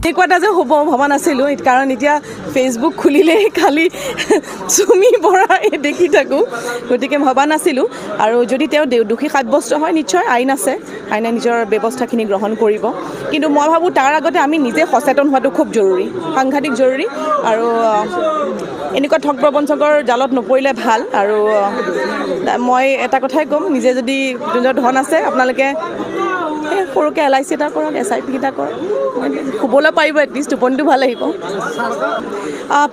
এনেকুৱা এটা যে হ'ব ভবা নাছিলোঁ, কাৰণ এতিয়া ফেচবুক খুলিলেই খালি চুমি বৰা দেখি থাকোঁ, গতিকে ভবা নাছিলোঁ। আৰু যদি তেওঁ দোষী সাব্যস্ত হয়, নিশ্চয় আইন আছে, আইনে নিজৰ ব্যৱস্থাখিনি গ্ৰহণ কৰিব। কিন্তু মই ভাবোঁ তাৰ আগতে আমি নিজে সচেতন হোৱাটো খুব জৰুৰী, সাংঘাতিক জৰুৰী। আৰু এনেকুৱা ঠগ প্ৰবঞ্চকৰ জালত নপৰিলে ভাল। আৰু মই এটা কথাই ক'ম, নিজে যদি নিজৰ ধন আছে আপোনালোকে এই সৰুকৈ LIC এটা কৰক, SIP এটা কৰক, শুবলৈ পাৰিব, এটলিষ্ট টোপনিটো ভাল আহিব।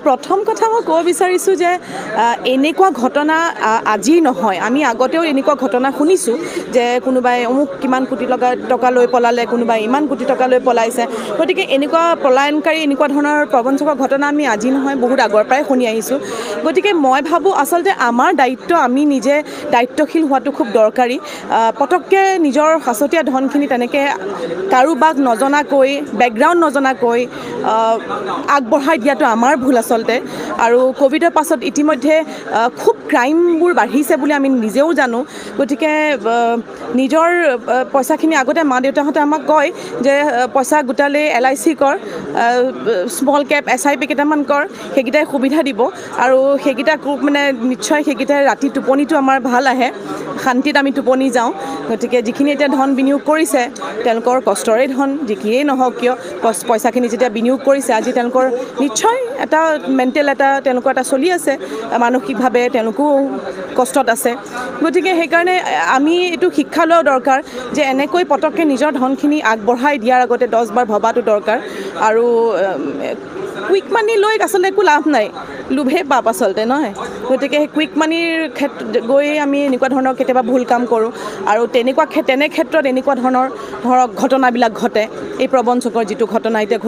প্ৰথম কথা মই ক'ব বিচাৰিছোঁ যে এনেকুৱা ঘটনা আজি নহয়, আমি আগতেও এনেকুৱা ঘটনা শুনিছোঁ যে কোনোবাই অমুক কিমান কোটি টকা লৈ পলালে, কোনোবাই ইমান কোটি টকা লৈ পলাইছে। গতিকে এনেকুৱা পলায়নকাৰী এনেকুৱা ধৰণৰ প্ৰবঞ্চকৰ ঘটনা আমি আজি নহয়, বহুত আগৰ পৰাই শুনি আহিছোঁ। গতিকে মই ভাবোঁ আচলতে আমাৰ দায়িত্ব, আমি নিজে দায়িত্বশীল হোৱাটো খুব দৰকাৰী। পটককৈ নিজৰ সাঁচতীয়া ধনখিনি তেনেকৈ কাৰোবাক নজনাকৈ, বেকগ্ৰাউণ্ড নজনাকৈ আগবঢ়াই দিয়াটো আমাৰ ভুল আচলতে। আৰু ক'ভিডৰ পাছত ইতিমধ্যে খুব ক্ৰাইমবোৰ বাঢ়িছে বুলি আমি নিজেও জানো। গতিকে নিজৰ পইচাখিনি আগতে মা দেউতাহঁতে আমাক কয় যে পইচা গোটালে LIC কৰ, স্মল কেপ SIP কেইটামান কৰ, সেইকেইটাই সুবিধা দিব। আৰু সেইকেইটা মানে নিশ্চয় সেইকেইটাই ৰাতি টোপনিটো আমাৰ ভাল আহে, শান্তিত আমি টোপনি যাওঁ। গতিকে যিখিনি এতিয়া ধন বিনিয়োগ কৰিছে তেওঁলোকৰ কষ্টৰে ধন, যিখিনিয়ে নহওক কিয়, পইচাখিনি যেতিয়া বিনিয়োগ কৰিছে, আজি তেওঁলোকৰ নিশ্চয় এটা মেণ্টেল তেওঁলোকৰ এটা চলি আছে, মানসিকভাৱে তেওঁলোকো কষ্টত আছে। গতিকে সেইকাৰণে আমি এইটো শিক্ষা লোৱা দৰকাৰ যে এনেকৈ পটককৈ নিজৰ ধনখিনি আগবঢ়াই দিয়াৰ আগতে 10 বাৰ ভবাটো দৰকাৰ। আৰু কুইক মানি লৈ আচলতে একো লাভ নাই, লোভে পাপ আচলতে নহয়। গতিকে সেই কুইক মানিৰ ক্ষেত্ৰত গৈ আমি এনেকুৱা ধৰণৰ কেতিয়াবা ভুল কাম কৰোঁ। আৰু তেনে ক্ষেত্ৰত এনেকুৱা ধৰণৰ ধৰক ঘটনাবিলাক ঘটে, এই প্ৰবঞ্চকৰ যিটো ঘটনা এতিয়া